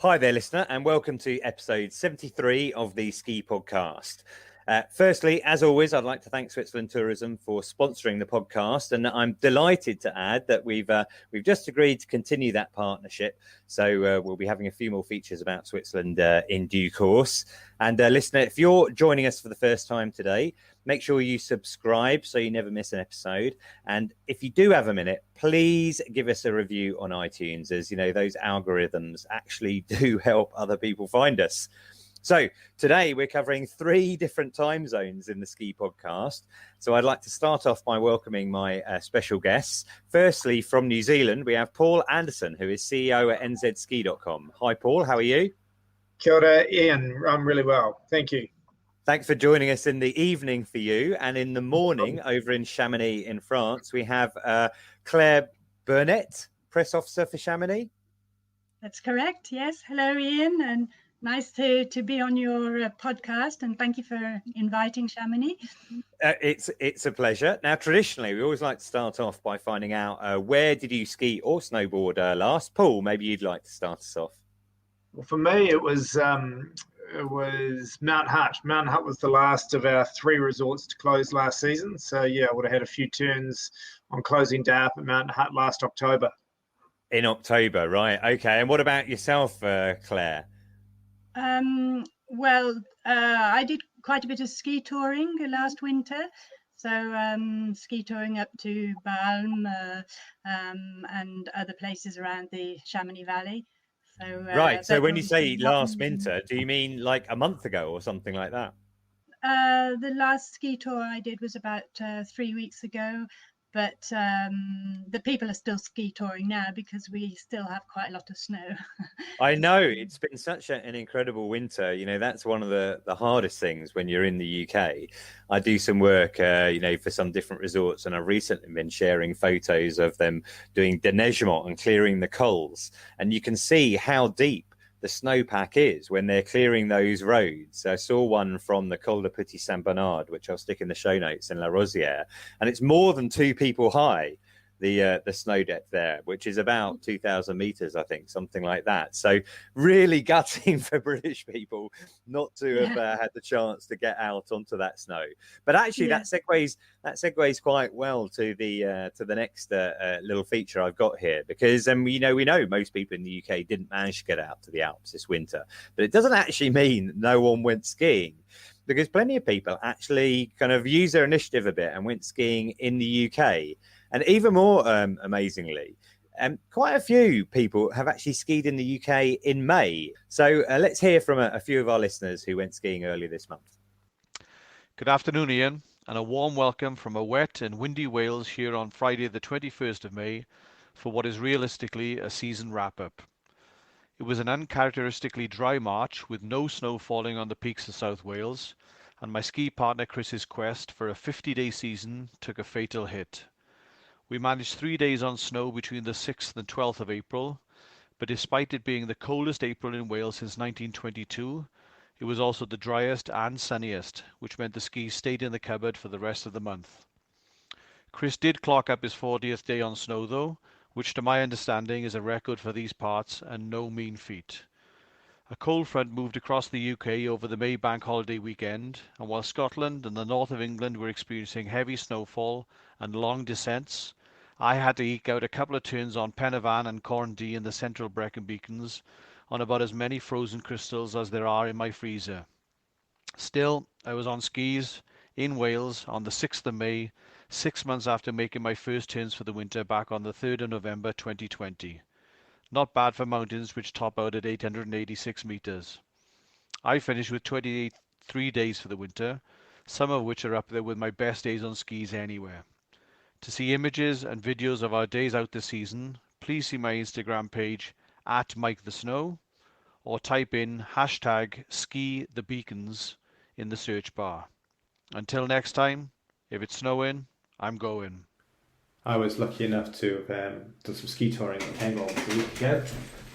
Hi there, listener, and welcome to episode 73 of the Ski Podcast. Firstly, as always, I'd like to thank Switzerland Tourism for sponsoring the podcast, and I'm delighted to add that we've just agreed to continue that partnership. So we'll be having a few more features about Switzerland in due course. And listener, if you're joining us for the first time today, make sure you subscribe so you never miss an episode. And if you do have a minute, please give us a review on iTunes, as you know, those algorithms actually do help other people find us. So today we're covering 3 different time zones in the Ski Podcast. So I'd like to start off by welcoming my special guests. Firstly, from New Zealand, we have Paul Anderson, who is CEO at nzski.com. Hi, Paul. How are you? Kia ora, Iain. I'm really well. Thank you. Thanks for joining us in the evening for you. And in the morning over in Chamonix in France, we have Claire Burnet, press officer for Chamonix. That's correct. Yes. Hello, Iain. And nice to be on your podcast, and thank you for inviting Chamonix. It's a pleasure. Now, traditionally, we always like to start off by finding out where did you ski or snowboard last? Paul, maybe you'd like to start us off. Well, for me, it was Mount Hutt. Mount Hutt was the last of our 3 resorts to close last season. So yeah, I would have had a few turns on closing day up at Mount Hutt last October. In October, right? Okay. And what about yourself, Claire? I did quite a bit of ski touring last winter. So ski touring up to Balm and other places around the Chamonix Valley. So, right. So when you say last winter, do you mean like a month ago or something like that? The last ski tour I did was about 3 weeks ago. But the people are still ski touring now because we still have quite a lot of snow. I know it's been such an incredible winter. You know, that's one of the hardest things when you're in the UK. I do some work, for some different resorts, and I've recently been sharing photos of them doing déneigement and clearing the cols. And you can see how deep the snowpack is when they're clearing those roads. I saw one from the Col de Petit Saint Bernard, which I'll stick in the show notes, in La Rosière, and it's more than 2 people high, the snow depth there, which is about 2,000 meters, I think, something like that. So really gutting for British people not to have had the chance to get out onto that snow. But actually, that segues quite well to the next little feature I've got here, because we know most people in the UK didn't manage to get out to the Alps this winter, but it doesn't actually mean no one went skiing, because plenty of people actually kind of used their initiative a bit and went skiing in the UK. And even more amazingly, quite a few people have actually skied in the UK in May. So let's hear from a few of our listeners who went skiing earlier this month. Good afternoon, Iain, and a warm welcome from a wet and windy Wales here on Friday the 21st of May for what is realistically a season wrap-up. It was an uncharacteristically dry March with no snow falling on the peaks of South Wales, and my ski partner Chris's quest for a 50-day season took a fatal hit. We managed 3 days on snow between the 6th and 12th of April, but despite it being the coldest April in Wales since 1922, it was also the driest and sunniest, which meant the skis stayed in the cupboard for the rest of the month. Chris did clock up his 40th day on snow though, which to my understanding is a record for these parts and no mean feat. A cold front moved across the UK over the May bank holiday weekend, and while Scotland and the north of England were experiencing heavy snowfall and long descents, I had to eke out a couple of turns on Pen y Fan and Corndee in the central Brecon Beacons on about as many frozen crystals as there are in my freezer. Still, I was on skis in Wales on the 6th of May, 6 months after making my first turns for the winter back on the 3rd of November 2020. Not bad for mountains which top out at 886 meters. I finished with 23 days for the winter, some of which are up there with my best days on skis anywhere. To see images and videos of our days out this season, please see my Instagram page @MikeTheSnow or type in #SkiTheBeacons in the search bar. Until next time, if it's snowing, I'm going. I was lucky enough to have done some ski touring in Cairngorm a week ago.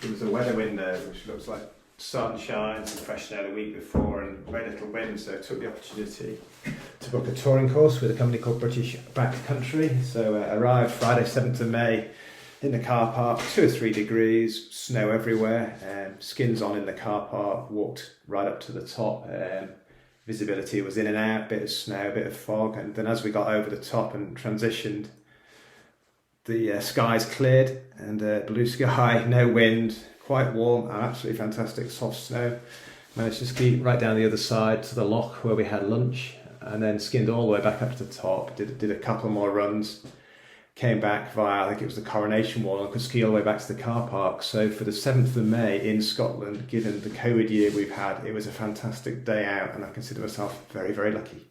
There was a weather window which looks like sunshine, some fresh snow the week before and very little wind, so I took the opportunity to book a touring course with a company called British Backcountry. So I arrived Friday 7th of May in the car park, 2 or 3 degrees, snow everywhere, skins on in the car park, walked right up to the top. Visibility was in and out, bit of snow, bit of fog, and then as we got over the top and transitioned, the skies cleared and blue sky, no wind, quite warm, and absolutely fantastic soft snow. Managed to ski right down the other side to the loch where we had lunch, and then skinned all the way back up to the top, did a couple more runs, came back via, I think it was the Coronation Wall, and could ski all the way back to the car park. So for the 7th of May in Scotland, given the COVID year we've had, it was a fantastic day out, and I consider myself very, very lucky.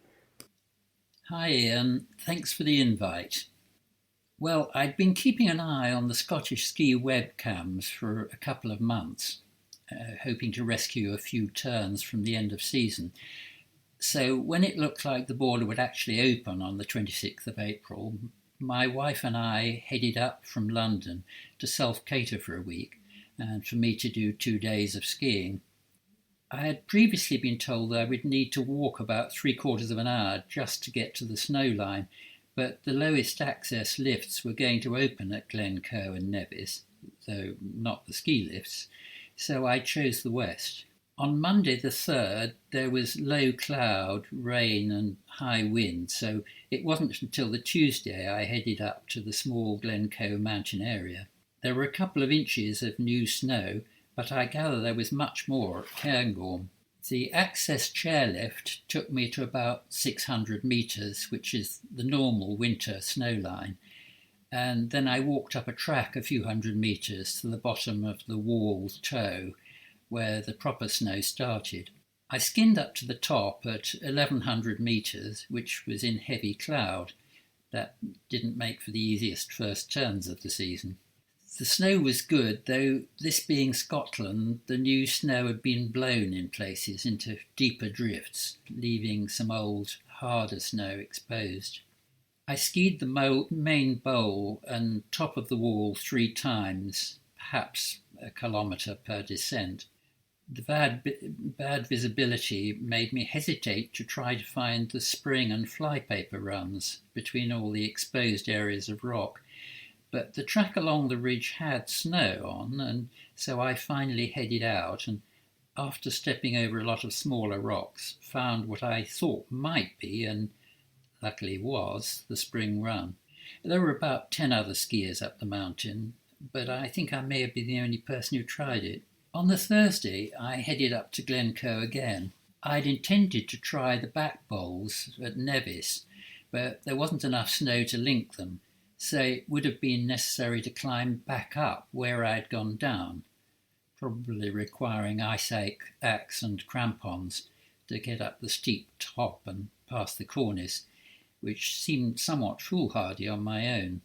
Hi Iain, thanks for the invite. Well, I'd been keeping an eye on the Scottish ski webcams for a couple of months, hoping to rescue a few turns from the end of season. So when it looked like the border would actually open on the 26th of April, my wife and I headed up from London to self-cater for a week, and for me to do 2 days of skiing. I had previously been told that I would need to walk about 3/4 of an hour just to get to the snow line, but the lowest access lifts were going to open at Glencoe and Nevis, though not the ski lifts, so I chose the west. On Monday the 3rd, there was low cloud, rain and high wind, so it wasn't until the Tuesday I headed up to the small Glencoe mountain area. There were a couple of inches of new snow, but I gather there was much more at Cairngorm. The access chairlift took me to about 600 metres, which is the normal winter snow line, and then I walked up a track a few hundred metres to the bottom of the wall toe, where the proper snow started. I skinned up to the top at 1100 metres, which was in heavy cloud. That didn't make for the easiest first turns of the season. The snow was good, though this being Scotland, the new snow had been blown in places into deeper drifts, leaving some old, harder snow exposed. I skied the main bowl and top of the wall 3 times, perhaps a kilometre per descent. The bad visibility made me hesitate to try to find the spring and flypaper runs between all the exposed areas of rock, but the track along the ridge had snow on, and so I finally headed out, and after stepping over a lot of smaller rocks, found what I thought might be, and luckily was, the spring run. There were about 10 other skiers up the mountain, but I think I may have been the only person who tried it. On the Thursday, I headed up to Glencoe again. I'd intended to try the back bowls at Nevis, but there wasn't enough snow to link them, so it would have been necessary to climb back up where I'd gone down, probably requiring ice axe and crampons to get up the steep top and past the cornice, which seemed somewhat foolhardy on my own.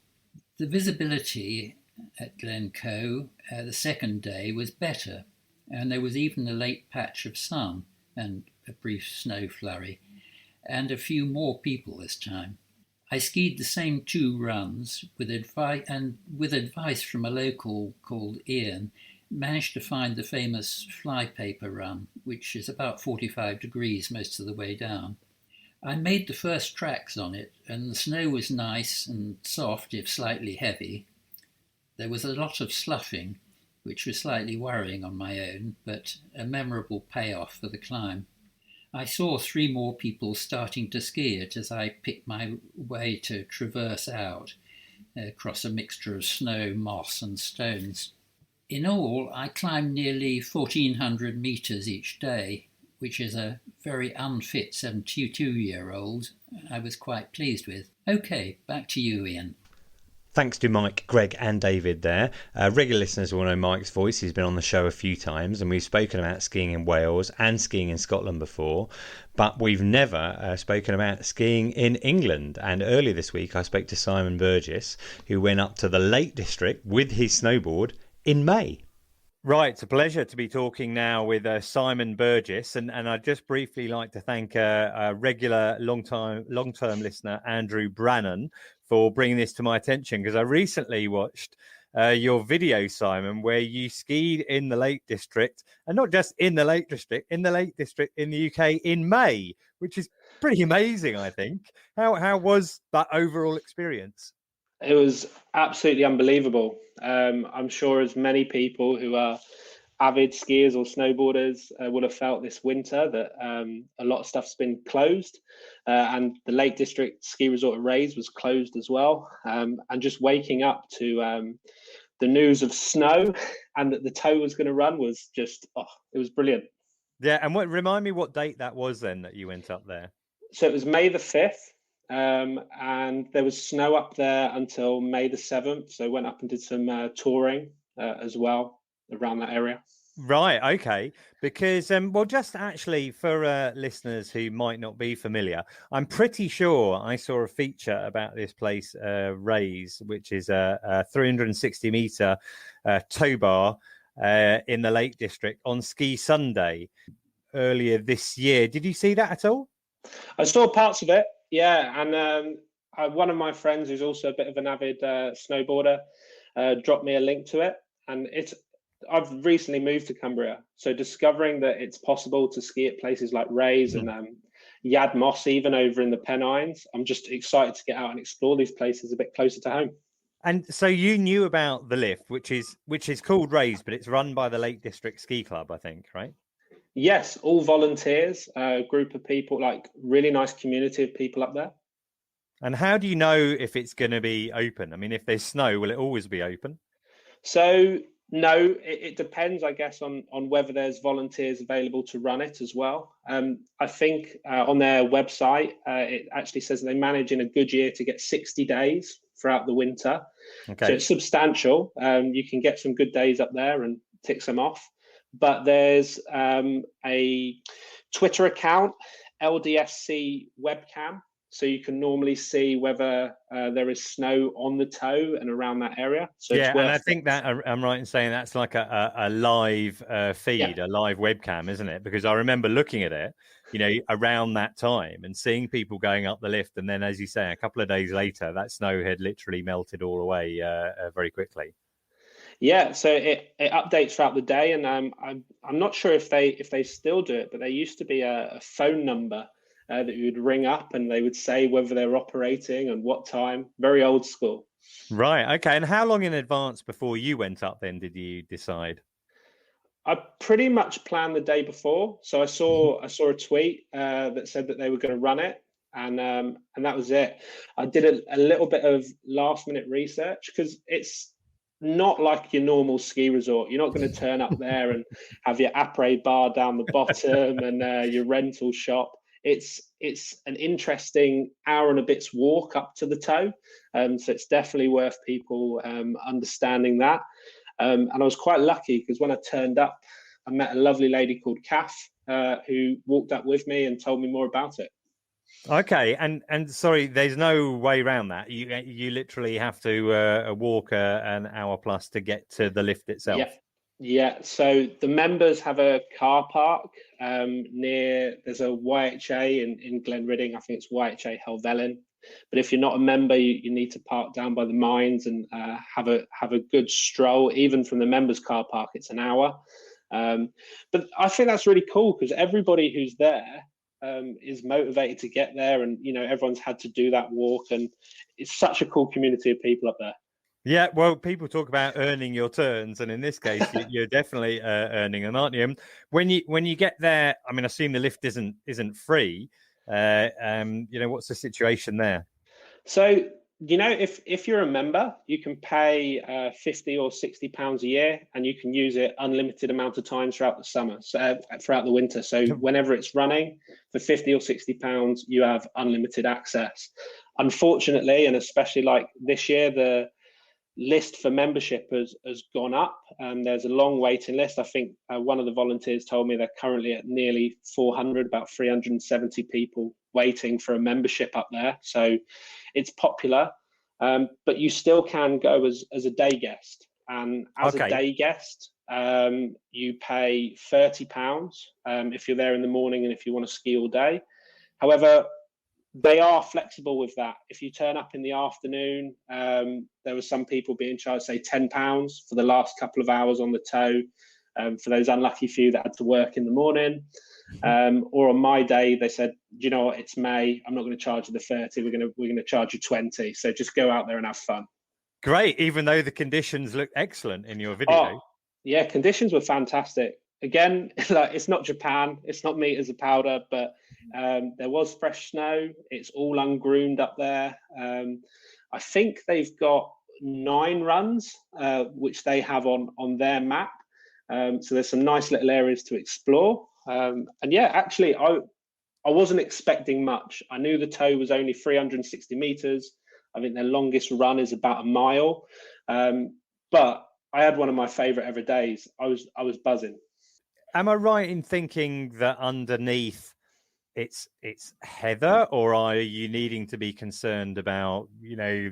The visibility at Glencoe the second day was better, and there was even a late patch of sun and a brief snow flurry, and a few more people this time. I skied the same 2 runs with advice from a local called Iain, managed to find the famous flypaper run, which is about 45 degrees most of the way down. I made the first tracks on it, and the snow was nice and soft, if slightly heavy. There was a lot of sloughing, which was slightly worrying on my own, but a memorable payoff for the climb. I saw 3 more people starting to ski it as I picked my way to traverse out across a mixture of snow, moss and stones. In all, I climbed nearly 1,400 metres each day, which is a very unfit 72-year-old I was quite pleased with. OK, back to you, Iain. Thanks to Mike, Greg and David there. Regular listeners will know Mike's voice. He's been on the show a few times, and we've spoken about skiing in Wales and skiing in Scotland before, but we've never spoken about skiing in England. And earlier this week I spoke to Simon Burgess, who went up to the Lake District with his snowboard in May. Right, it's a pleasure to be talking now with Simon Burgess, and I'd just briefly like to thank a regular long-term listener, Andrew Brannan, for bringing this to my attention, because I recently watched your video, Simon, where you skied in the Lake District, and not just in the Lake District, in the Lake District in the UK in May, which is pretty amazing, I think. How was that overall experience? It was absolutely unbelievable. I'm sure as many people who are avid skiers or snowboarders will have felt this winter that a lot of stuff's been closed, and the Lake District ski resort at Rays was closed as well. And just waking up to the news of snow and that the tow was going to run was just, it was brilliant. Yeah, and remind me what date that was then that you went up there? So it was May the 5th, and there was snow up there until May the 7th. So I went up and did some touring as well around that area. Right, okay. Because, well, just actually for listeners who might not be familiar, I'm pretty sure I saw a feature about this place, Rays, which is a 360-meter tow bar in the Lake District on Ski Sunday earlier this year. Did you see that at all? I saw parts of it, yeah. And one of my friends, who's also a bit of an avid snowboarder, dropped me a link to it. And I've recently moved to Cumbria, so discovering that it's possible to ski at places like Rays and Yad Moss, even over in the Pennines, I'm just excited to get out and explore these places a bit closer to home. And so you knew about the lift, which is called Rays, but it's run by the Lake District Ski Club, I think, right? Yes, all volunteers, a group of people, like really nice community of people up there. And how do you know if it's going to be open? I mean, if there's snow, will it always be open? So no, it depends, I guess, on whether there's volunteers available to run it as well. I think on their website, it actually says they manage in a good year to get 60 days throughout the winter. Okay. So it's substantial. You can get some good days up there and tick some off. But there's a Twitter account, LDSC webcam. So you can normally see whether there is snow on the tow and around that area. So yeah, and I think that I'm right in saying that's like a live feed, a live webcam, isn't it? Because I remember looking at it, around that time and seeing people going up the lift. And then, as you say, a couple of days later, that snow had literally melted all away very quickly. Yeah, so it updates throughout the day, and I'm not sure if they still do it, but there used to be a phone number that you would ring up and they would say whether they're operating and what time. Very old school. Right. Okay. And how long in advance before you went up then did you decide? I pretty much planned the day before. So I saw a tweet that said that they were going to run it, and that was it. I did a little bit of last minute research because it's not like your normal ski resort. You're not going to turn up there and have your après bar down the bottom and your rental shop. It's an interesting hour and a bit's walk up to the tow. So it's definitely worth people understanding that. And I was quite lucky because when I turned up, I met a lovely lady called Kath who walked up with me and told me more about it. Okay, and sorry, there's no way around that. You literally have to walk an hour plus to get to the lift itself. Yeah. So the members have a car park near. There's a YHA in Glenridding. I think it's YHA Helvellyn. But if you're not a member, you need to park down by the mines and have a good stroll. Even from the members' car park, it's an hour. But I think that's really cool because everybody who's there is motivated to get there, and everyone's had to do that walk, and it's such a cool community of people up there. Yeah, well, people talk about earning your turns, and in this case, you're definitely earning them, aren't you? When you get there, I mean, I assume the lift isn't free. What's the situation there? So if you're a member, you can pay £50 or £60 a year, and you can use it unlimited amount of times throughout the summer, throughout the winter. So whenever it's running for £50 or £60, you have unlimited access. Unfortunately, and especially like this year, the list for membership has gone up. There's a long waiting list. I think one of the volunteers told me they're currently at nearly 400, about 370 people waiting for a membership up there. So it's popular, but you still can go as a day guest. And as a day guest, you pay £30 if you're there in the morning and if you want to ski all day. However, they are flexible with that. If you turn up in the afternoon, there were some people being charged, say, £10 for the last couple of hours on the tow, for those unlucky few that had to work in the morning. Or on my day, they said, "Do you know what? It's May. I'm not going to charge you the 30. We're going to charge you 20. So just go out there and have fun." Great, even though the conditions look excellent in your video. Oh, yeah, conditions were fantastic. Again, like, it's not Japan, it's not meters of powder, but there was fresh snow. It's all ungroomed up there. I think they've got 9 runs, which they have on their map. So there's some nice little areas to explore. And yeah, actually, I wasn't expecting much. I knew the tow was only 360 meters. I think their longest run is about a mile. But I had one of my favorite ever days. I was buzzing. Am I right in thinking that underneath it's heather, or are you needing to be concerned about, you know,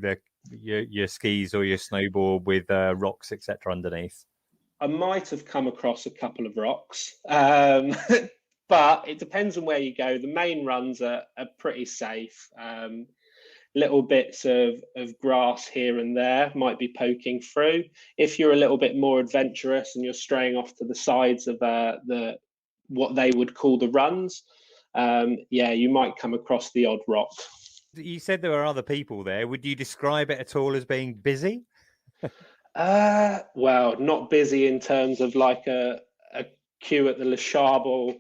your skis or your snowboard with rocks, etc. underneath? I might have come across a couple of rocks, but it depends on where you go. The main runs are pretty safe. Little bits of grass here and there might be poking through. If you're a little bit more adventurous and you're straying off to the sides of what they would call the runs, yeah, you might come across the odd rock. You said there were other people there. Would you describe it at all as being busy? Well, not busy in terms of like a queue at the Le Charbel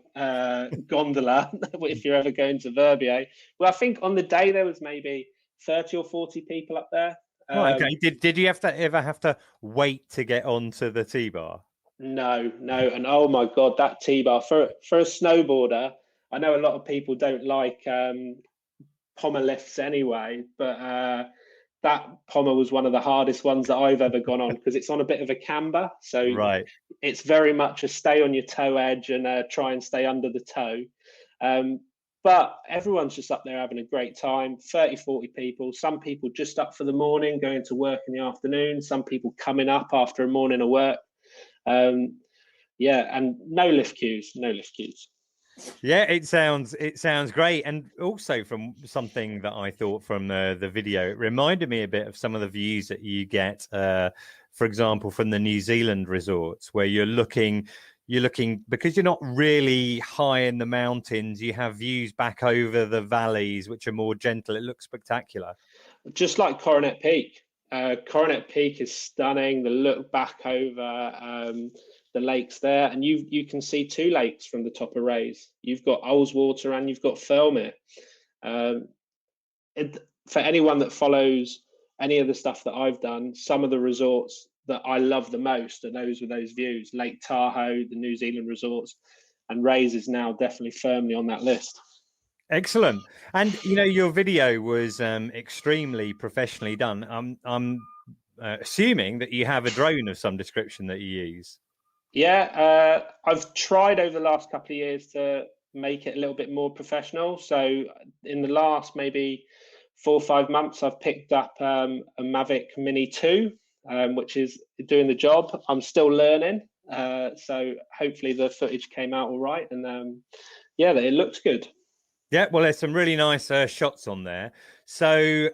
gondola, if you're ever going to Verbier. Well, I think on the day there was maybe 30 or 40 people up there. Okay. Did you ever have to wait to get onto the T-bar? No. And oh my God, that T-bar for a snowboarder, I know a lot of people don't like pommer lifts anyway, but that pommer was one of the hardest ones that I've ever gone on, because it's on a bit of a camber. So right. It's very much a stay on your toe edge and try and stay under the toe. But everyone's just up there having a great time. 30, 40 people. Some people just up for the morning, going to work in the afternoon. Some people coming up after a morning of work. Yeah, and no lift queues. Yeah, it sounds great. And also, from something that I thought from the video, it reminded me a bit of some of the views that you get, for example, from the New Zealand resorts, where you're looking because you're not really high in the mountains. You have views back over the valleys, which are more gentle. It looks spectacular. Just like Coronet Peak. Coronet Peak is stunning. The look back over the lakes there, and you can see 2 lakes from the top of Rays. You've got Ullswater and you've got Thirlmere. For anyone that follows any of the stuff that I've done, some of the resorts that I love the most are those with those views. Lake Tahoe, the New Zealand resorts, and Rays is now definitely firmly on that list. Excellent. And you know, your video was extremely professionally done. I'm assuming that you have a drone of some description that you use. Yeah, I've tried over the last couple of years to make it a little bit more professional. So in the last maybe 4 or 5 months, I've picked up a Mavic Mini 2, which is doing the job. I'm still learning. So hopefully the footage came out all right. And yeah, it looks good. Yeah, well, there's some really nice shots on there. So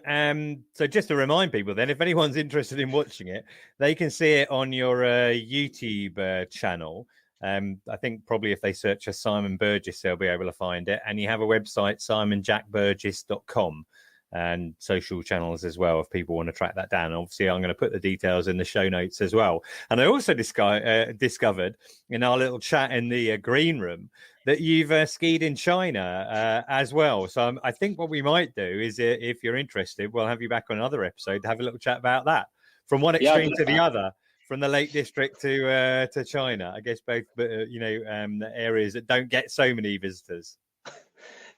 just to remind people then, if anyone's interested in watching it, they can see it on your YouTube channel. I think probably if they search for Simon Burgess, they'll be able to find it. And you have a website, simonjackburgess.com, and social channels as well, if people want to track that down. Obviously, I'm going to put the details in the show notes as well. And I also discovered in our little chat in the green room that you've skied in China as well. So I think what we might do is, if you're interested, we'll have you back on another episode to have a little chat about that. From one extreme to the other, from the Lake District to China. I guess both, areas that don't get so many visitors.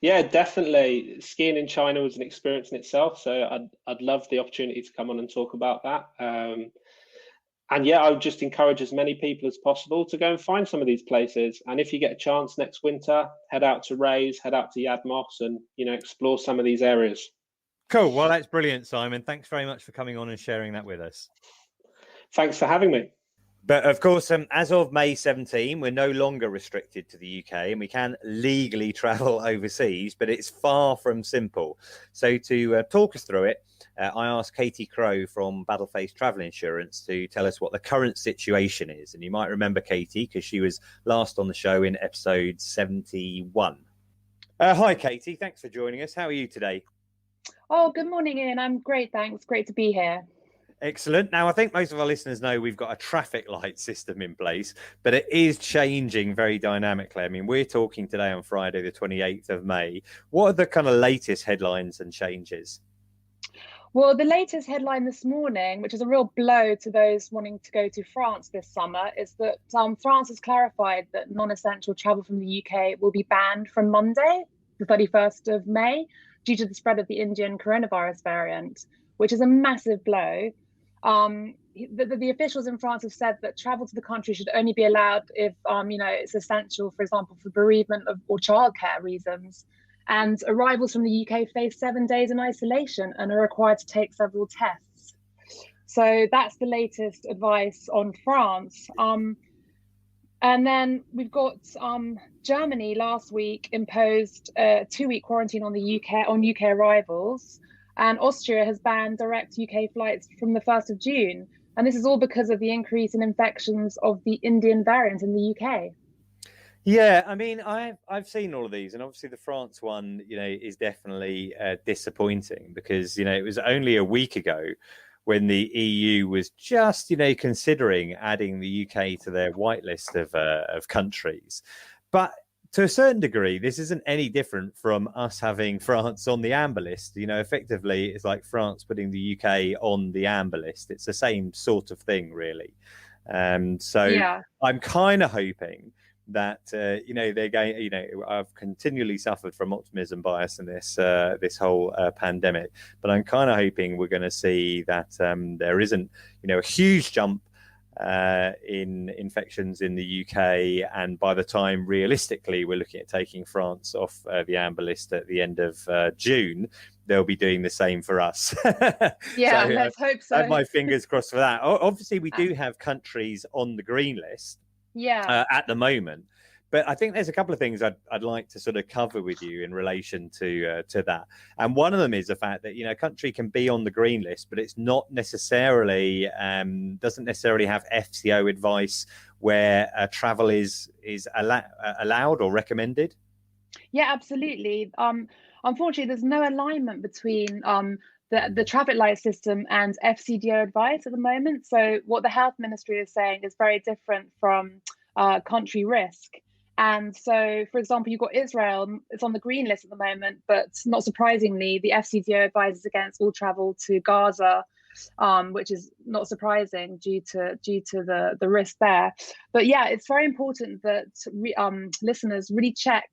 Yeah, definitely. Skiing in China was an experience in itself. So I'd love the opportunity to come on and talk about that. And yeah, I would just encourage as many people as possible to go and find some of these places. And if you get a chance next winter, head out to Rays, head out to Yad Moss, and explore some of these areas. Cool. Well, that's brilliant, Simon. Thanks very much for coming on and sharing that with us. Thanks for having me. But of course, as of May 17, we're no longer restricted to the UK and we can legally travel overseas, but it's far from simple. So to talk us through it, I asked Katie Crow from Battleface Travel Insurance to tell us what the current situation is. And you might remember Katie because she was last on the show in episode 71. Hi, Katie. Thanks for joining us. How are you today? Oh, good morning, Ian. I'm great, thanks. Great to be here. Excellent. Now, I think most of our listeners know we've got a traffic light system in place, but it is changing very dynamically. I mean, we're talking today on Friday, the 28th of May. What are the kind of latest headlines and changes? Well, the latest headline this morning, which is a real blow to those wanting to go to France this summer, is that France has clarified that non-essential travel from the UK will be banned from Monday, the 31st of May, due to the spread of the Indian coronavirus variant, which is a massive blow. The officials in France have said that travel to the country should only be allowed if, it's essential, for example, for bereavement or childcare reasons. And arrivals from the UK face 7 days in isolation and are required to take several tests. So that's the latest advice on France. And then we've got Germany last week imposed a 2-week quarantine on UK arrivals. And Austria has banned direct UK flights from the 1st of June. And this is all because of the increase in infections of the Indian variant in the UK. Yeah, I mean, I've seen all of these, and obviously the France one, is definitely disappointing because, it was only a week ago when the EU was just, considering adding the UK to their whitelist of countries. But to a certain degree, this isn't any different from us having France on the amber list. Effectively, it's like France putting the UK on the amber list. It's the same sort of thing, really. Yeah. I'm kind of hoping that, they're going, I've continually suffered from optimism bias in this whole pandemic, but I'm kind of hoping we're going to see that there isn't, a huge jump in infections in the UK, and by the time realistically we're looking at taking France off the amber list at the end of June, they'll be doing the same for us. Yeah, so, let's hope so. I have my fingers crossed for that. Obviously, we do have countries on the green list at the moment. But I think there's a couple of things I'd like to sort of cover with you in relation to that. And one of them is the fact that, a country can be on the green list, but it's not necessarily, doesn't necessarily have FCO advice where travel is allowed or recommended. Yeah, absolutely. Unfortunately, there's no alignment between the traffic light system and FCDO advice at the moment. So what the health ministry is saying is very different from country risk. And so, for example, you've got Israel, it's on the green list at the moment, but not surprisingly, the FCDO advises against all travel to Gaza, which is not surprising due to the risk there. But yeah, it's very important that listeners really check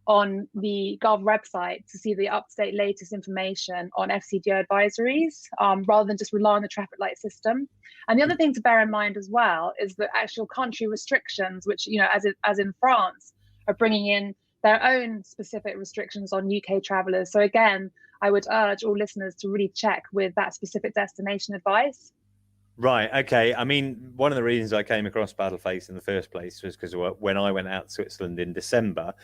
on the Gov website to see the up-to-date latest information on FCDO advisories, rather than just rely on the traffic light system. And the other thing to bear in mind as well is the actual country restrictions, which, as in France, are bringing in their own specific restrictions on UK travellers. So again, I would urge all listeners to really check with that specific destination advice. Right. Okay. I mean, one of the reasons I came across Battleface in the first place was because when I went out to Switzerland in December,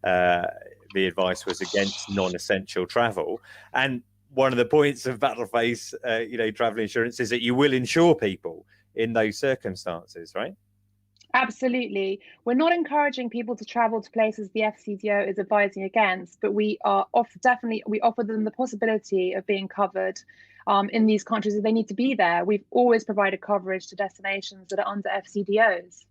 the advice was against non-essential travel. And one of the points of Battleface, travel insurance is that you will insure people in those circumstances, right? Absolutely. We're not encouraging people to travel to places the FCDO is advising against, but we offer them the possibility of being covered in these countries if they need to be there. We've always provided coverage to destinations that are under FCDOs.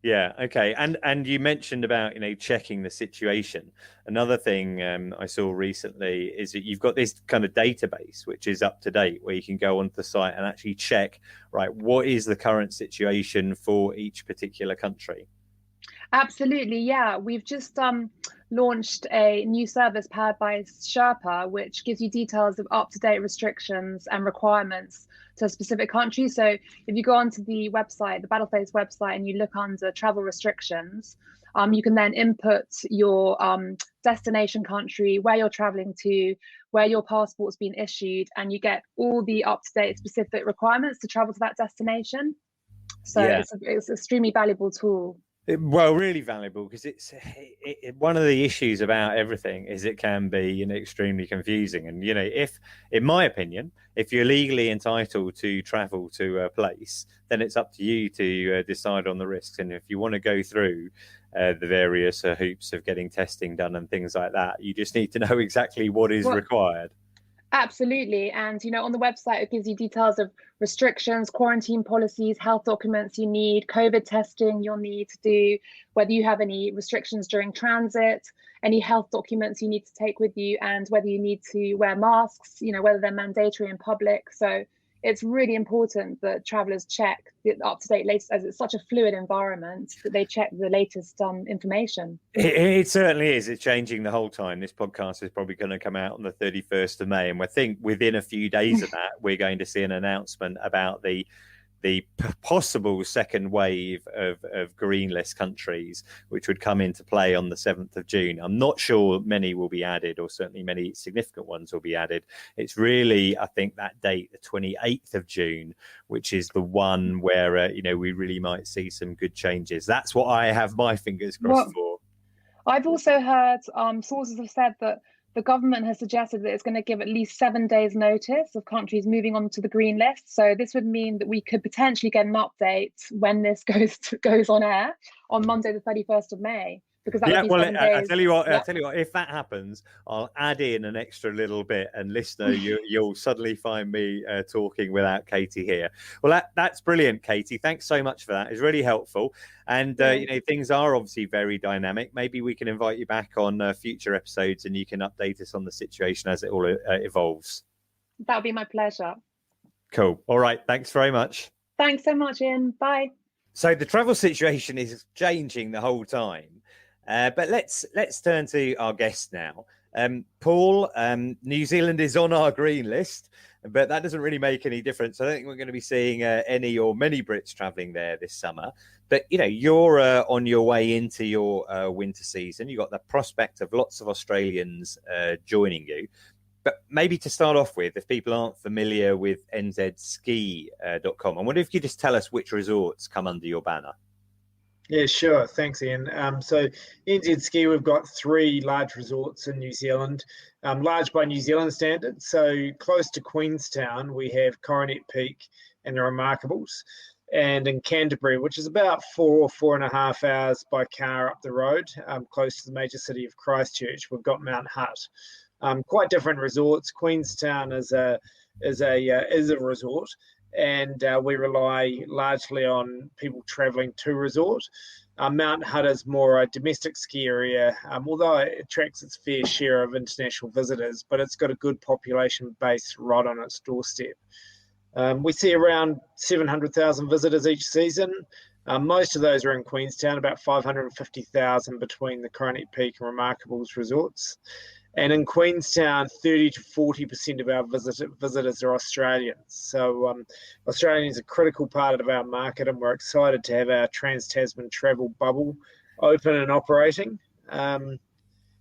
Yeah. Okay. And you mentioned about, checking the situation. Another thing I saw recently is that you've got this kind of database, which is up to date, where you can go onto the site and actually check, right, what is the current situation for each particular country? Absolutely. Yeah. We've just launched a new service powered by Sherpa, which gives you details of up-to-date restrictions and requirements to a specific country. So if you go onto the website, the Battleface website, and you look under travel restrictions, you can then input your destination country, where you're traveling to, where your passport's been issued, and you get all the up-to-date specific requirements to travel to that destination. So it's an extremely valuable tool. Well, really valuable, because it's one of the issues about everything is it can be extremely confusing. And if, in my opinion, if you're legally entitled to travel to a place, then it's up to you to decide on the risks. And if you want to go through the various hoops of getting testing done and things like that, you just need to know exactly what is required. Absolutely. And, on the website, it gives you details of restrictions, quarantine policies, health documents you need, COVID testing you'll need to do, whether you have any restrictions during transit, any health documents you need to take with you, and whether you need to wear masks, whether they're mandatory in public. So it's really important that travelers check the up-to-date latest, as it's such a fluid environment, that they check the latest information. It certainly is. It's changing the whole time. This podcast is probably going to come out on the 31st of May. And I think within a few days of that, we're going to see an announcement about the possible second wave of green list countries, which would come into play on the 7th of June. I'm not sure many will be added, or certainly many significant ones will be added. It's really, I think, that date, the 28th of June, which is the one where, we really might see some good changes. That's what I have my fingers crossed for. I've also heard sources have said that the government has suggested that it's going to give at least 7 days notice of countries moving on to the green list. So this would mean that we could potentially get an update when this goes on air on Monday, the 31st of May. Because that would be 7 days. I tell you what, if that happens, I'll add in an extra little bit, and listener, you'll suddenly find me talking without Katie here. Well, that's brilliant, Katie. Thanks so much for that. It's really helpful. And things are obviously very dynamic. Maybe we can invite you back on future episodes, and you can update us on the situation as it all evolves. That would be my pleasure. Cool. All right. Thanks very much. Thanks so much, Iain. Bye. So the travel situation is changing the whole time. But let's turn to our guest now. Paul, New Zealand is on our green list, but that doesn't really make any difference. I don't think we're going to be seeing any or many Brits travelling there this summer. But, you're on your way into your winter season. You've got the prospect of lots of Australians joining you. But maybe to start off with, if people aren't familiar with nzski.com, I wonder if you could just tell us which resorts come under your banner. Yeah, sure. Thanks, Iain. So NZ Ski, we've got 3 large resorts in New Zealand, large by New Zealand standards. So close to Queenstown, we have Coronet Peak and the Remarkables. And in Canterbury, which is about 4.5 hours by car up the road, close to the major city of Christchurch, we've got Mount Hutt. Quite different resorts. Queenstown is a resort, and we rely largely on people travelling to resort. Mount Hutt is more a domestic ski area, although it attracts its fair share of international visitors, but it's got a good population base right on its doorstep. We see around 700,000 visitors each season. Most of those are in Queenstown, about 550,000 between the Coronet Peak and Remarkables resorts. And in Queenstown, 30 to 40% of our visitors are Australians. So Australian is a critical part of our market, and we're excited to have our Trans-Tasman travel bubble open and operating.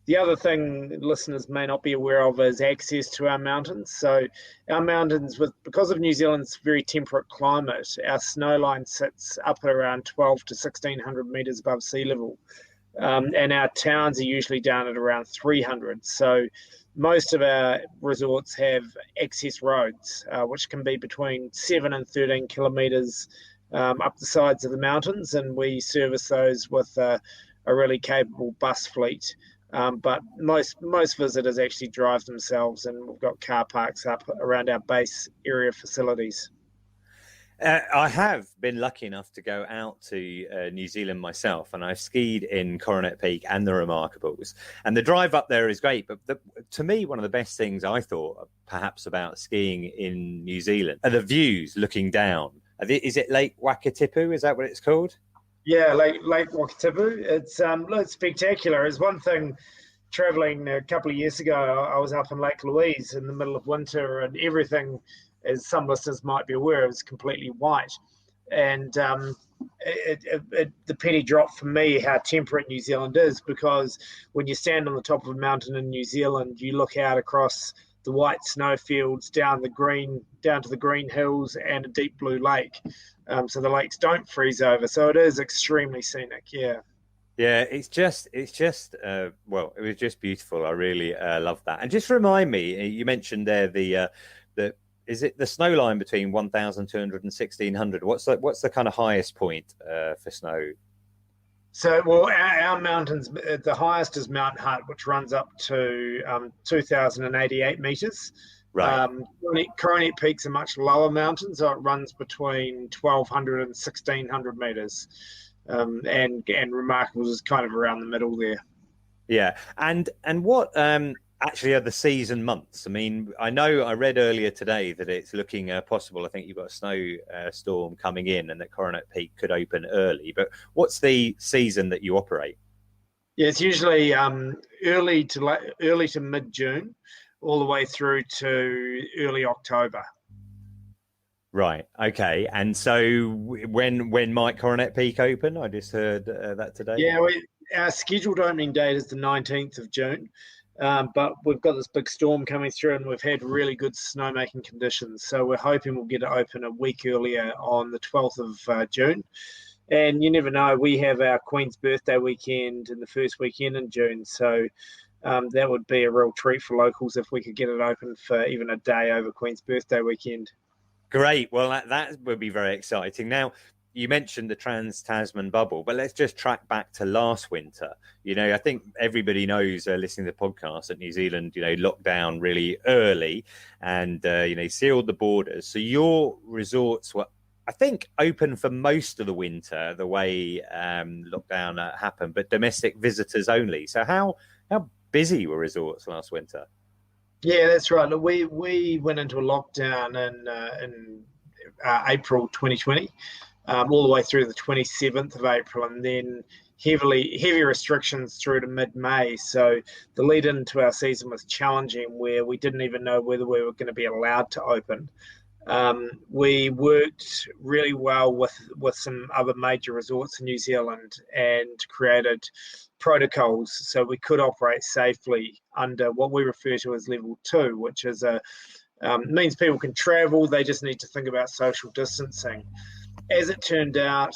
The other thing listeners may not be aware of is access to our mountains. So our mountains, because of New Zealand's very temperate climate, our snow line sits up at around 12 to 1,600 metres above sea level. And our towns are usually down at around 300. So most of our resorts have access roads, which can be between 7 and 13 kilometres up the sides of the mountains. And we service those with a really capable bus fleet. But most visitors actually drive themselves, and we've got car parks up around our base area facilities. I have been lucky enough to go out to New Zealand myself, and I've skied in Coronet Peak and the Remarkables. And the drive up there is great, but to me, one of the best things I thought perhaps about skiing in New Zealand are the views looking down. Is it Lake Wakatipu? Is that what it's called? Yeah, Lake Wakatipu. It's spectacular. It's one thing. Traveling a couple of years ago, I was up in Lake Louise in the middle of winter, and everything, as some listeners might be aware, is completely white. And the penny dropped for me how temperate New Zealand is, because when you stand on the top of a mountain in New Zealand, you look out across the white snowfields down to the green hills and a deep blue lake. So the lakes don't freeze over. So it is extremely scenic. Yeah. Yeah, it's just well, it was just beautiful. I really love that. And just remind me, you mentioned there the is it the snow line between 1,200 and 1,600? What's the kind of highest point for snow? So, well, our mountains, the highest is Mount Hutt, which runs up to 2,088 meters. Right. Coronet Peak's a much lower mountain, so it runs between 1,200 and 1,600 meters. And Remarkables is kind of around the middle there. Yeah. And what actually are the season months? I mean, I know I read earlier today that it's looking possible. I think you've got a snow storm coming in and that Coronet Peak could open early. But what's the season that you operate? Yeah, it's usually early to mid-June, all the way through to early October. Right. Okay. And so when might Coronet Peak open? I just heard that today. Yeah, our scheduled opening date is the 19th of June. But we've got this big storm coming through and we've had really good snowmaking conditions. So we're hoping we'll get it open a week earlier on the 12th of June. And you never know, we have our Queen's birthday weekend in the first weekend in June. So that would be a real treat for locals if we could get it open for even a day over Queen's birthday weekend. Great. Well, that would be very exciting. Now, you mentioned the Trans-Tasman bubble, but let's just track back to last winter. I think everybody knows, listening to the podcast, that New Zealand, locked down really early and, sealed the borders. So your resorts were, I think, open for most of the winter, the way lockdown happened, but domestic visitors only. So how busy were resorts last winter? Yeah, that's right. We went into a lockdown in April 2020. All the way through the 27th of April, and then heavy restrictions through to mid-May. So the lead into our season was challenging, where we didn't even know whether we were going to be allowed to open. We worked really well with some other major resorts in New Zealand and created protocols so we could operate safely under what we refer to as level 2, which is means people can travel. They just need to think about social distancing. As it turned out,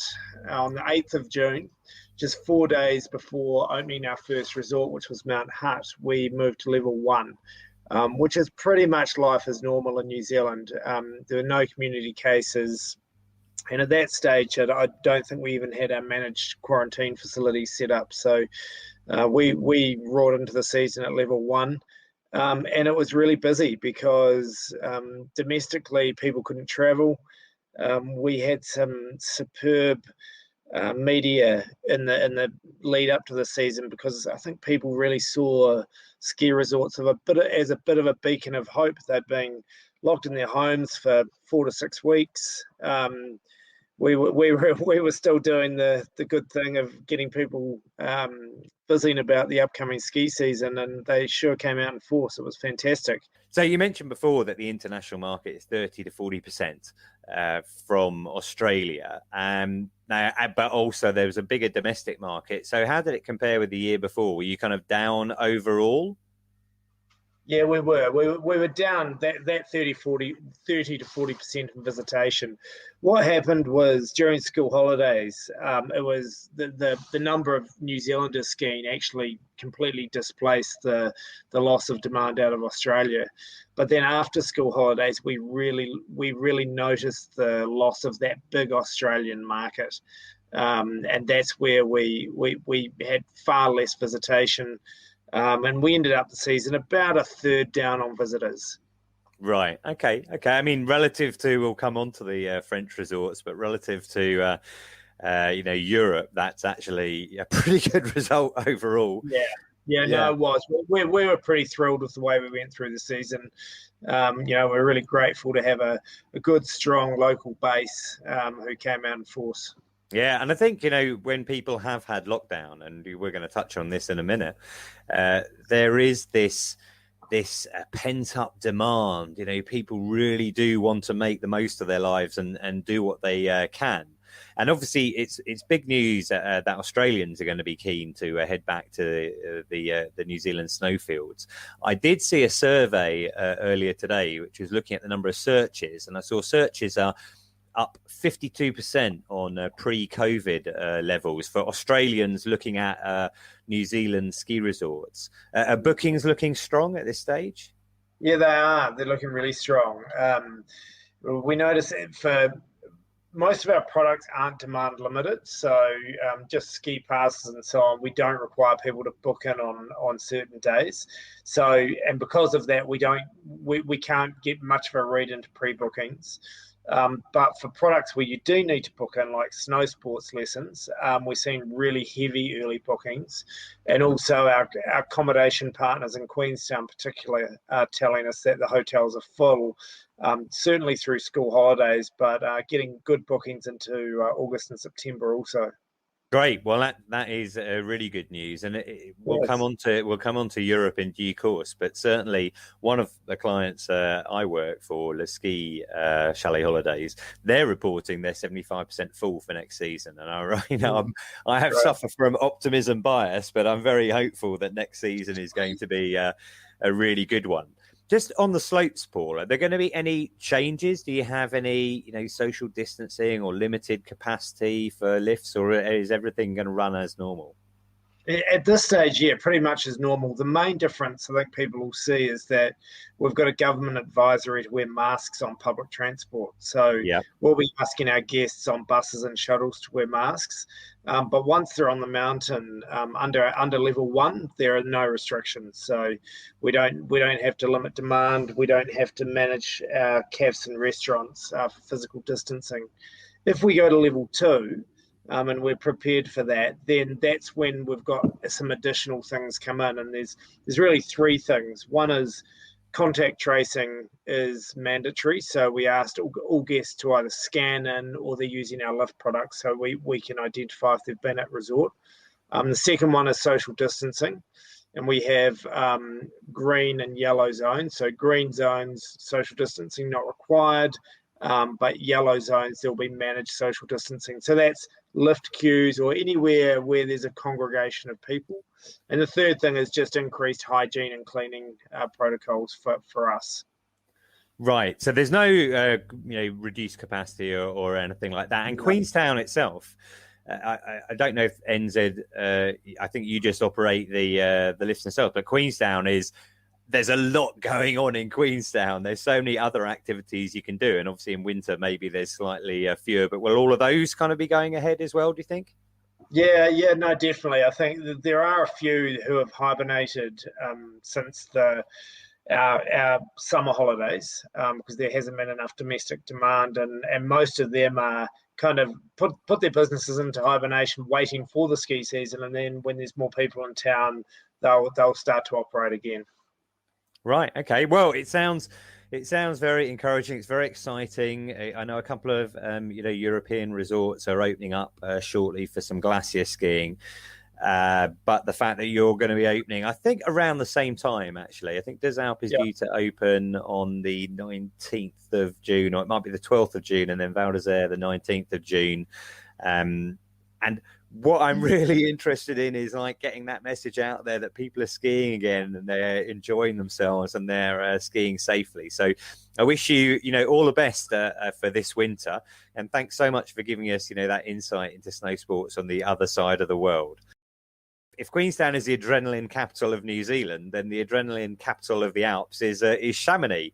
on the 8th of June, just 4 days before opening our first resort, which was Mount Hutt, we moved to level 1, which is pretty much life as normal in New Zealand. There were no community cases. And at that stage, I don't think we even had our managed quarantine facilities set up. So we roared into the season at level 1. And it was really busy because domestically people couldn't travel. We had some superb media in the lead up to the season, because I think people really saw ski resorts as a bit of a beacon of hope. They'd been locked in their homes for 4 to 6 weeks. We were still doing the good thing of getting people buzzing about the upcoming ski season, and they sure came out in force. It was fantastic. So you mentioned before that the international market is 30 to 40% from Australia, now, but also there was a bigger domestic market. So how did it compare with the year before? Were you kind of down overall? Yeah, we were. We were down that 30 to 40% in visitation. What happened was during school holidays, it was the number of New Zealanders skiing actually completely displaced the loss of demand out of Australia. But then after school holidays, we really noticed the loss of that big Australian market, and that's where we had far less visitation. And we ended up the season about a third down on visitors. Right. Okay. I mean, relative to, we'll come on to the French resorts, but relative to, Europe, that's actually a pretty good result overall. Yeah. No, it was. We were pretty thrilled with the way we went through the season. We're really grateful to have a good, strong local base who came out in force. Yeah, and I think, when people have had lockdown, and we're going to touch on this in a minute, there is this pent-up demand. People really do want to make the most of their lives and do what they can. And obviously, it's big news that Australians are going to be keen to head back to the New Zealand snowfields. I did see a survey earlier today, which was looking at the number of searches, and I saw searches are up 52% on pre-COVID levels for Australians looking at New Zealand ski resorts. Are bookings looking strong at this stage? Yeah, they are. They're looking really strong. We notice for most of our products aren't demand limited, so just ski passes and so on, we don't require people to book in on certain days. So, and because of that, we can't get much of a read into pre-bookings. But for products where you do need to book in, like snow sports lessons, we're seeing really heavy early bookings. And also our accommodation partners in Queenstown particularly are telling us that the hotels are full, certainly through school holidays, but getting good bookings into August and September also. Great. Well, that is really good news, and we'll come on to Europe in due course. But certainly, one of the clients I work for, Le Ski Chalet Holidays, they're reporting they're 75% full for next season. And I have suffered from optimism bias, but I'm very hopeful that next season is going to be a really good one. Just on the slopes, Paul, are there going to be any changes? Do you have any, social distancing or limited capacity for lifts, or is everything going to run as normal? At this stage, yeah, pretty much as normal. The main difference I think people will see is that we've got a government advisory to wear masks on public transport. So we'll be asking our guests on buses and shuttles to wear masks. But once they're on the mountain, under level 1, there are no restrictions. So we don't have to limit demand. We don't have to manage our cafes and restaurants for physical distancing. If we go to level 2, and we're prepared for that, then that's when we've got some additional things come in. And there's really 3 things. One is contact tracing is mandatory. So we asked all guests to either scan in or they're using our lift products so we can identify if they've been at resort. The second one is social distancing. And we have green and yellow zones. So green zones, social distancing not required. But yellow zones, there'll be managed social distancing. So that's lift queues or anywhere where there's a congregation of people. And the third thing is just increased hygiene and cleaning protocols for us. Right. So there's no reduced capacity or anything like that. And Queenstown itself, I don't know if NZ, I think you just operate the lifts themselves, but Queenstown there's a lot going on in Queenstown. There's so many other activities you can do. And obviously in winter, maybe there's slightly fewer, but will all of those kind of be going ahead as well, do you think? Yeah, no, definitely. I think that there are a few who have hibernated since our summer holidays because there hasn't been enough domestic demand, and most of them are kind of put their businesses into hibernation waiting for the ski season, and then when there's more people in town, they'll start to operate again. Right. Okay. Well, it sounds very encouraging. It's very exciting. I know a couple of European resorts are opening up shortly for some glacier skiing. But the fact that you're going to be opening, I think around the same time, actually. I think Des Alpes is due to open on the 19th of June, or it might be the 12th of June, and then Val d'Isère the 19th of June. And what I'm really interested in is like getting that message out there that people are skiing again and they're enjoying themselves and they're skiing safely. So I wish you, all the best for this winter. And thanks so much for giving us, that insight into snow sports on the other side of the world. If Queenstown is the adrenaline capital of New Zealand, then the adrenaline capital of the Alps is Chamonix.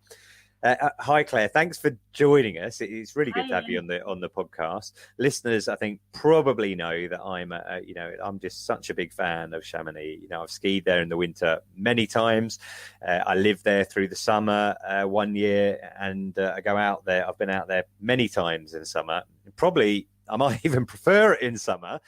Hi, Claire. Thanks for joining us. It's really good to have you on the podcast. Listeners, I think, probably know that I'm just such a big fan of Chamonix. I've skied there in the winter many times. I lived there through the summer 1 year, and I go out there. I've been out there many times in summer. Probably I might even prefer it in summer,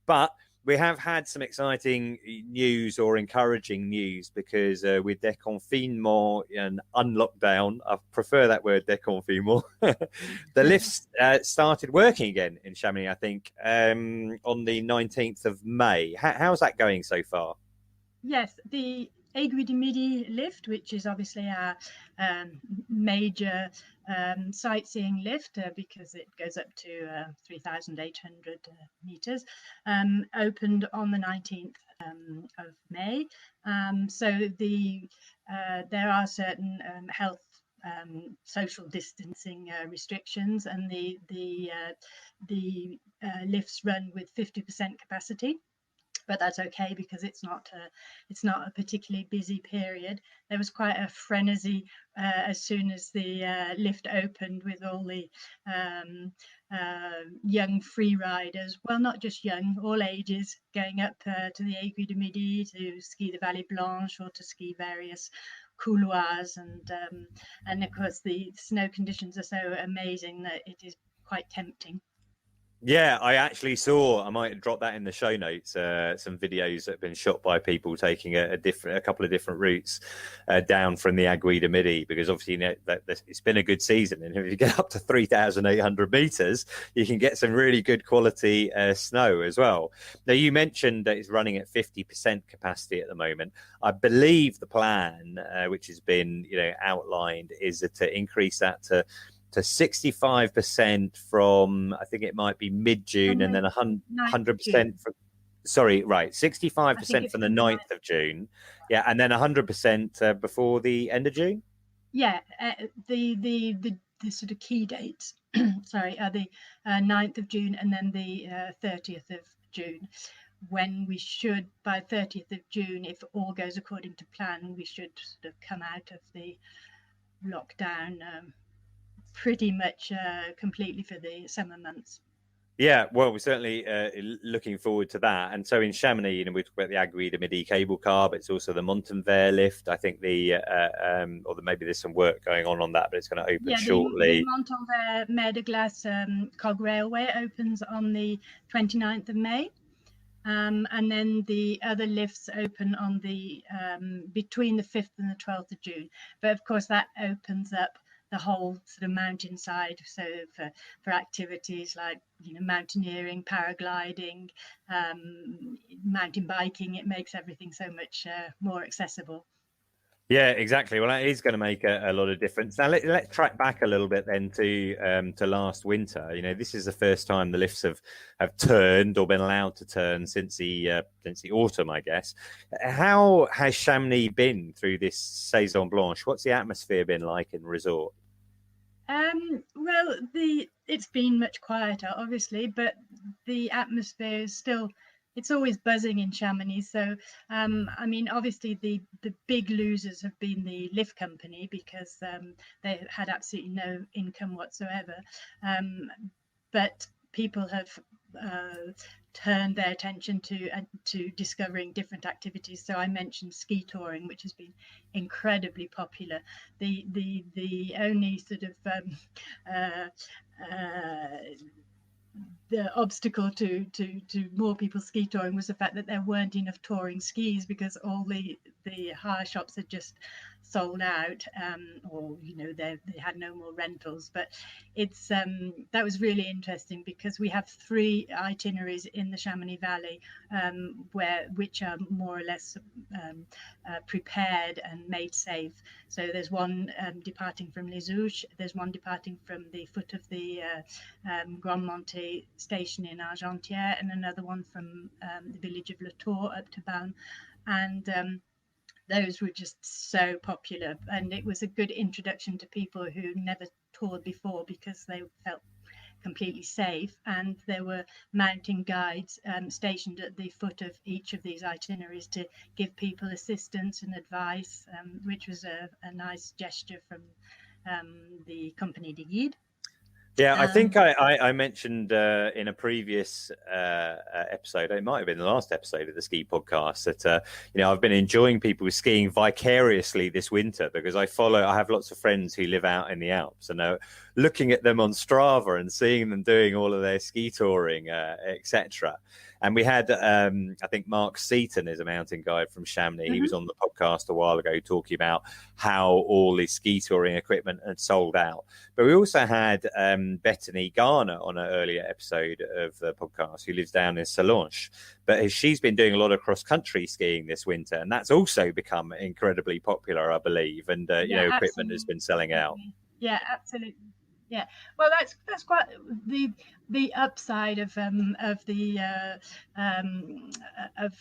but we have had some exciting news or encouraging news because with déconfinement and unlockdown, I prefer that word déconfinement, the lifts started working again in Chamonix, I think, on the 19th of May. How's that going so far? Yes, the Aiguille du Midi lift, which is obviously our major sightseeing lift because it goes up to 3,800 meters, opened on the 19th of May. So there are certain health social distancing restrictions, and the lifts run with 50% capacity. But that's okay because it's not a particularly busy period. There was quite a frenzy as soon as the lift opened, with all the young free riders, well, not just young, all ages, going up to the Aiguille du Midi to ski the Vallée Blanche or to ski various couloirs, and of course the snow conditions are so amazing that it is quite tempting. Yeah, I actually saw, I might drop that in the show notes, some videos that have been shot by people taking a couple of different routes down from the Aiguille du Midi, because obviously, you know, it's been a good season. And if you get up to 3,800 meters, you can get some really good quality snow as well. Now, you mentioned that it's running at 50% capacity at the moment. I believe the plan, which has been, you know, outlined, is to increase that to 65% from, I think it might be mid-June, and then 100% from, 65% from the 9th of June. Yeah, and then 100% before the end of June. Yeah, the sort of key dates, are the 9th of June and then the 30th of June, when we should, by 30th of June, if all goes according to plan, we should sort of come out of the lockdown pretty much completely for the summer months. Yeah, well, we're certainly looking forward to that. And so in Chamonix, you know, we talked about the Aiguille du Midi cable car, but it's also the Montanvert lift. I think or maybe there's some work going on that, but it's going to open shortly. The Montanvert Mer de Glace cog railway opens on the 29th of May. And then the other lifts open on the between the 5th and the 12th of June. But of course, that opens up the whole sort of mountainside, so for activities like, you know, mountaineering, paragliding, mountain biking, it makes everything so much more accessible. Yeah, exactly. Well, that is going to make a lot of difference. Now, let's track back a little bit then to last winter. You know, this is the first time the lifts have turned or been allowed to turn since the autumn, I guess. How has Chamonix been through this Saison Blanche? What's the atmosphere been like in the resort? Well, it's been much quieter, obviously, but the atmosphere is still, it's always buzzing in Chamonix. So, I mean, obviously the big losers have been the lift company, because they had absolutely no income whatsoever. But people have turned their attention to discovering different activities. So I mentioned ski touring, which has been incredibly popular. The only sort of the obstacle to more people ski touring was the fact that there weren't enough touring skis, because all the hire shops had just sold out, or, you know, they had no more rentals. But it's that was really interesting, because we have 3 itineraries in the Chamonix Valley, which are more or less prepared and made safe. So there's one departing from Les Ouches, there's one departing from the foot of the Grand Monte station in Argentière, and another one from the village of Le Tour up to Balme. And those were just so popular, and it was a good introduction to people who never toured before, because they felt completely safe, and there were mountain guides stationed at the foot of each of these itineraries to give people assistance and advice, which was a nice gesture from the Compagnie de Guide. Yeah, I think I mentioned in a previous episode, it might have been the last episode of the Ski Podcast, that you know, I've been enjoying people skiing vicariously this winter, because I have lots of friends who live out in the Alps, and looking at them on Strava and seeing them doing all of their ski touring, etc. And we had, I think Mark Seaton is a mountain guide from Chamonix. He was on the podcast a while ago talking about how all the ski touring equipment had sold out. But we also had Bethany Garner on an earlier episode of the podcast, who lives down in Sallanches. But she's been doing a lot of cross-country skiing this winter, and that's also become incredibly popular, I believe. And, equipment has been selling out. Yeah, absolutely. Yeah, well, that's quite the upside of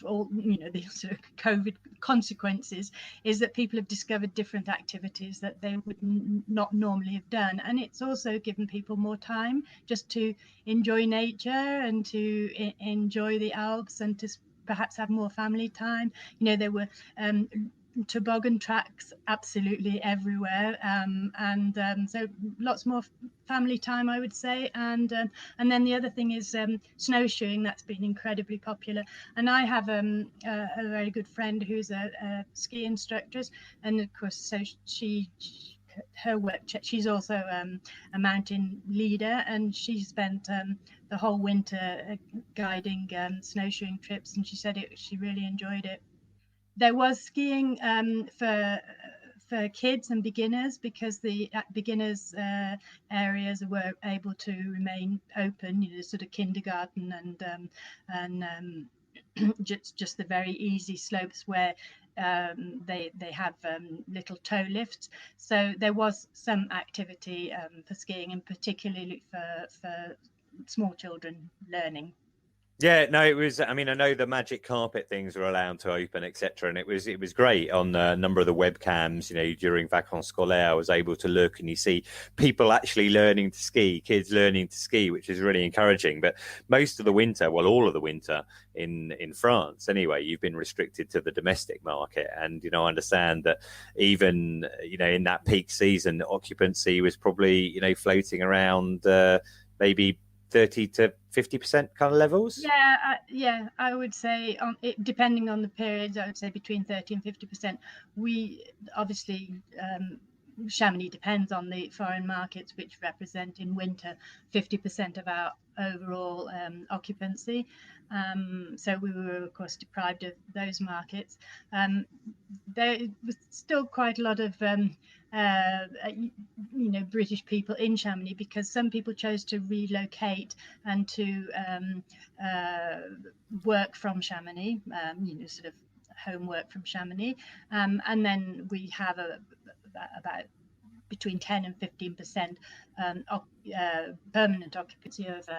all the sort of COVID consequences, is that people have discovered different activities that they would not normally have done, and it's also given people more time just to enjoy nature and to enjoy the Alps and to perhaps have more family time. There were toboggan tracks absolutely everywhere, so lots more family time, I would say. And then the other thing is snowshoeing. That's been incredibly popular, and I have a very good friend who's a ski instructor, and of course, so her work, she's also a mountain leader, and she spent the whole winter guiding snowshoeing trips, and she said she really enjoyed it. There was skiing for kids and beginners, because the beginners areas were able to remain open, sort of kindergarten and just the very easy slopes where they have little toe lifts. So there was some activity for skiing, and particularly for small children learning. Yeah, no, it was. I mean, I know the magic carpet things were allowed to open, etc., and it was great on a number of the webcams. During Vacances Scolaires, I was able to look, and you see people actually learning to ski, kids learning to ski, which is really encouraging. But most of the winter, well, all of the winter in France, anyway, you've been restricted to the domestic market, and I understand that even in that peak season, occupancy was probably floating around maybe 30 to 50% kind of levels. Yeah, I would say depending on the periods, I would say between 30 and 50%. We obviously Chamonix depends on the foreign markets, which represent in winter 50% of our overall occupancy. So we were, of course, deprived of those markets. There was still quite a lot of British people in Chamonix, because some people chose to relocate and to work from Chamonix, sort of homework from Chamonix, and then we have about between 10 and 15% permanent occupancy of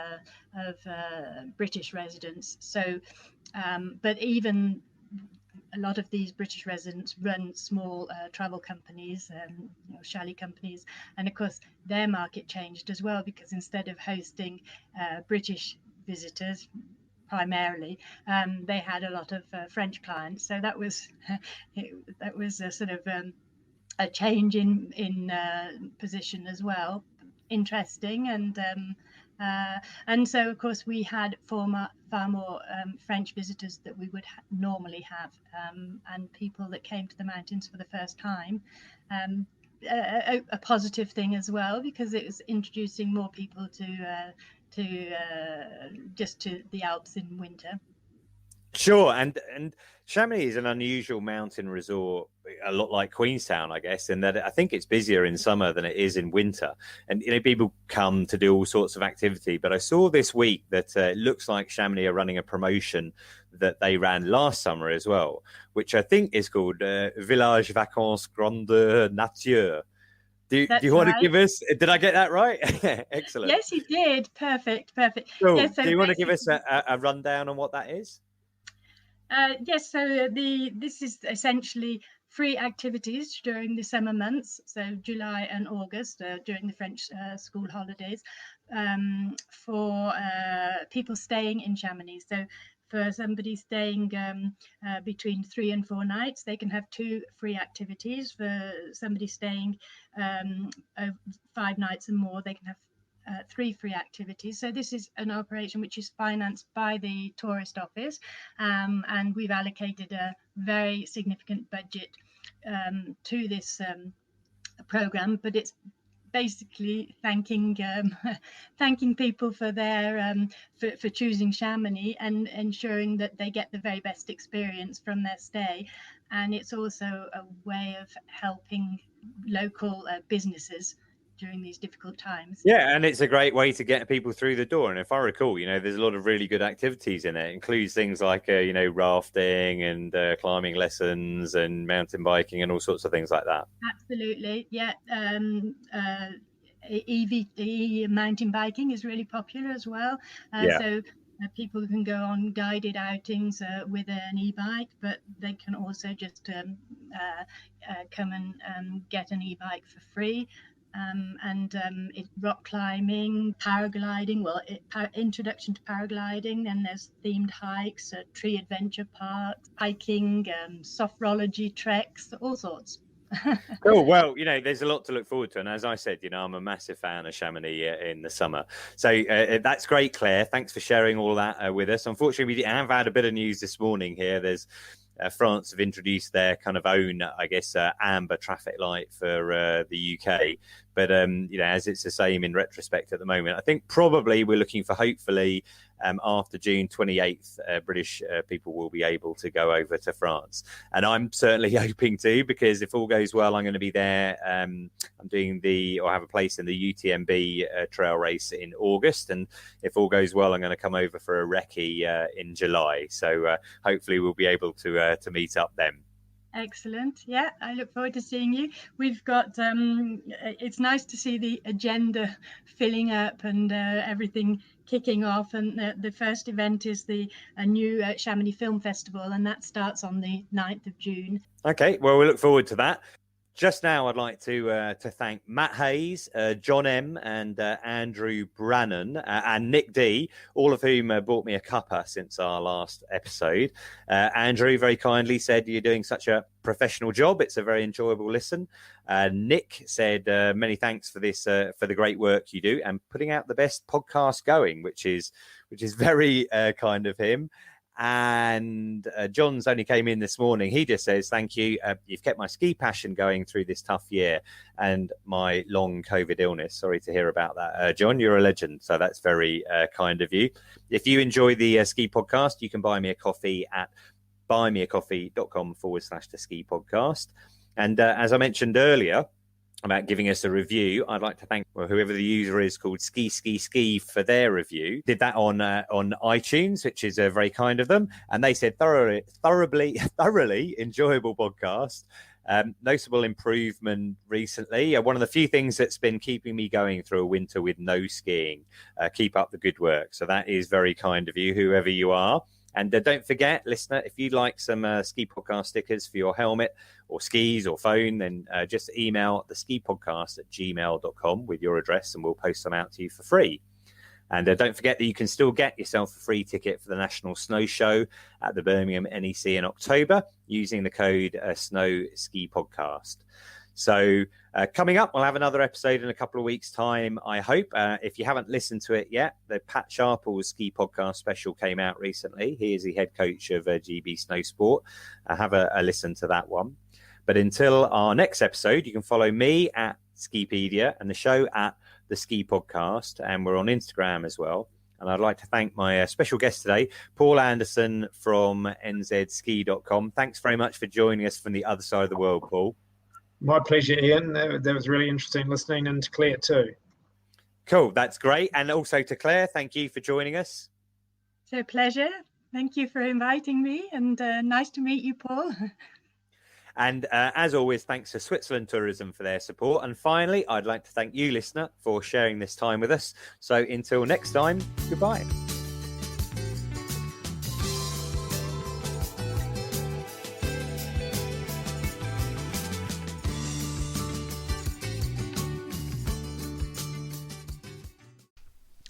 British residents. So, but even a lot of these British residents run small travel companies, chalet companies, and of course their market changed as well, because instead of hosting British visitors primarily, they had a lot of French clients. So that was a sort of a change in position as well. Interesting. And so of course we had far more French visitors that we would normally have, and people that came to the mountains for the first time. A positive thing as well, because it was introducing more people to the Alps in winter. Sure, and Chamonix is an unusual mountain resort, a lot like Queenstown, I guess, in that I think it's busier in summer than it is in winter. And people come to do all sorts of activity. But I saw this week that it looks like Chamonix are running a promotion that they ran last summer as well, which I think is called Village Vacances Grandeur Nature. Do you want to give us? Did I get that right? Excellent. Yes, you did. Perfect. Cool. Yes, so do you want to give us a rundown on what that is? Yes, so this is essentially free activities during the summer months, so July and August, during the French school holidays, for people staying in Chamonix. So for somebody staying between 3 and 4 nights, they can have 2 free activities. For somebody staying 5 nights and more, they can have 3 free activities. So this is an operation which is financed by the tourist office, and we've allocated a very significant budget to this program, but it's basically thanking thanking people for their for choosing Chamonix and ensuring that they get the very best experience from their stay. And it's also a way of helping local businesses during these difficult times. Yeah, and it's a great way to get people through the door. And if I recall, there's a lot of really good activities in it. It includes things like, rafting and climbing lessons and mountain biking and all sorts of things like that. Absolutely, yeah. EV mountain biking is really popular as well. So people can go on guided outings with an e-bike, but they can also just come and get an e-bike for free. Rock climbing, paragliding, introduction to paragliding, then there's themed hikes, tree adventure parks, hiking, sophrology treks, all sorts. Cool. Well, there's a lot to look forward to. And as I said, I'm a massive fan of Chamonix in the summer. So that's great, Claire. Thanks for sharing all that with us. Unfortunately, we have had a bit of news this morning here. There's France have introduced their kind of own, amber traffic light for the UK. But, as it's the same in retrospect at the moment, I think probably we're looking for hopefully after June 28th, British people will be able to go over to France. And I'm certainly hoping to, because if all goes well, I'm going to be there. I'm doing have a place in the UTMB trail race in August. And if all goes well, I'm going to come over for a recce in July. So hopefully we'll be able to meet up then. Excellent. Yeah, I look forward to seeing you. We've got, it's nice to see the agenda filling up and everything kicking off. And the first event is the new Chamonix Film Festival, and that starts on the 9th of June. Okay, well, we look forward to that. Just now, I'd like to thank Matt Hayes, John M, and Andrew Brannan, and Nick D, all of whom bought me a cuppa since our last episode. Andrew very kindly said you're doing such a professional job. It's a very enjoyable listen. Nick said many thanks for this, for the great work you do and putting out the best podcast going, which is very kind of him. And John's only came in this morning. He just says, thank you. You've kept my ski passion going through this tough year and my long COVID illness. Sorry to hear about that, John. You're a legend. So that's very kind of you. If you enjoy the ski podcast, you can buy me a coffee at buymeacoffee.com/the ski podcast. And as I mentioned earlier about giving us a review, I'd like to thank whoever the user is called Ski for their review. Did that on iTunes, which is very kind of them. And they said thoroughly enjoyable podcast. Notable improvement recently. One of the few things that's been keeping me going through a winter with no skiing. Keep up the good work. So that is very kind of you, whoever you are. And don't forget, listener, if you'd like some ski podcast stickers for your helmet or skis or phone, then just email theskipodcast@gmail.com with your address and we'll post them out to you for free. And don't forget that you can still get yourself a free ticket for the National Snow Show at the Birmingham NEC in October using the code SNOWSKIPODCAST. So coming up, we'll have another episode in a couple of weeks' time, I hope. If you haven't listened to it yet, the Pat Sharple's Ski Podcast special came out recently. He is the head coach of GB Snow Sport. Have a listen to that one. But until our next episode, you can follow me at Skipedia and the show at The Ski Podcast. And we're on Instagram as well. And I'd like to thank my special guest today, Paul Anderson from nzski.com. Thanks very much for joining us from the other side of the world, Paul. My pleasure, Ian. That was really interesting listening, and to Claire too. Cool, that's great. And also to Claire, thank you for joining us. It's a pleasure. Thank you for inviting me, and nice to meet you, Paul. And as always, thanks to Switzerland Tourism for their support. And finally, I'd like to thank you, listener, for sharing this time with us. So until next time, goodbye.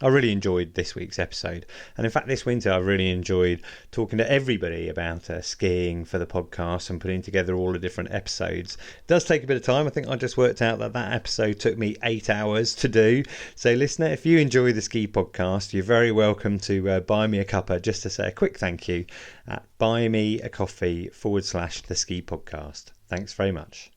I really enjoyed this week's episode. And in fact, this winter, I really enjoyed talking to everybody about skiing for the podcast and putting together all the different episodes. It does take a bit of time. I think I just worked out that episode took me 8 hours to do. So listener, if you enjoy the Ski Podcast, you're very welcome to buy me a cuppa just to say a quick thank you at buymeacoffee.com/the Ski Podcast. Thanks very much.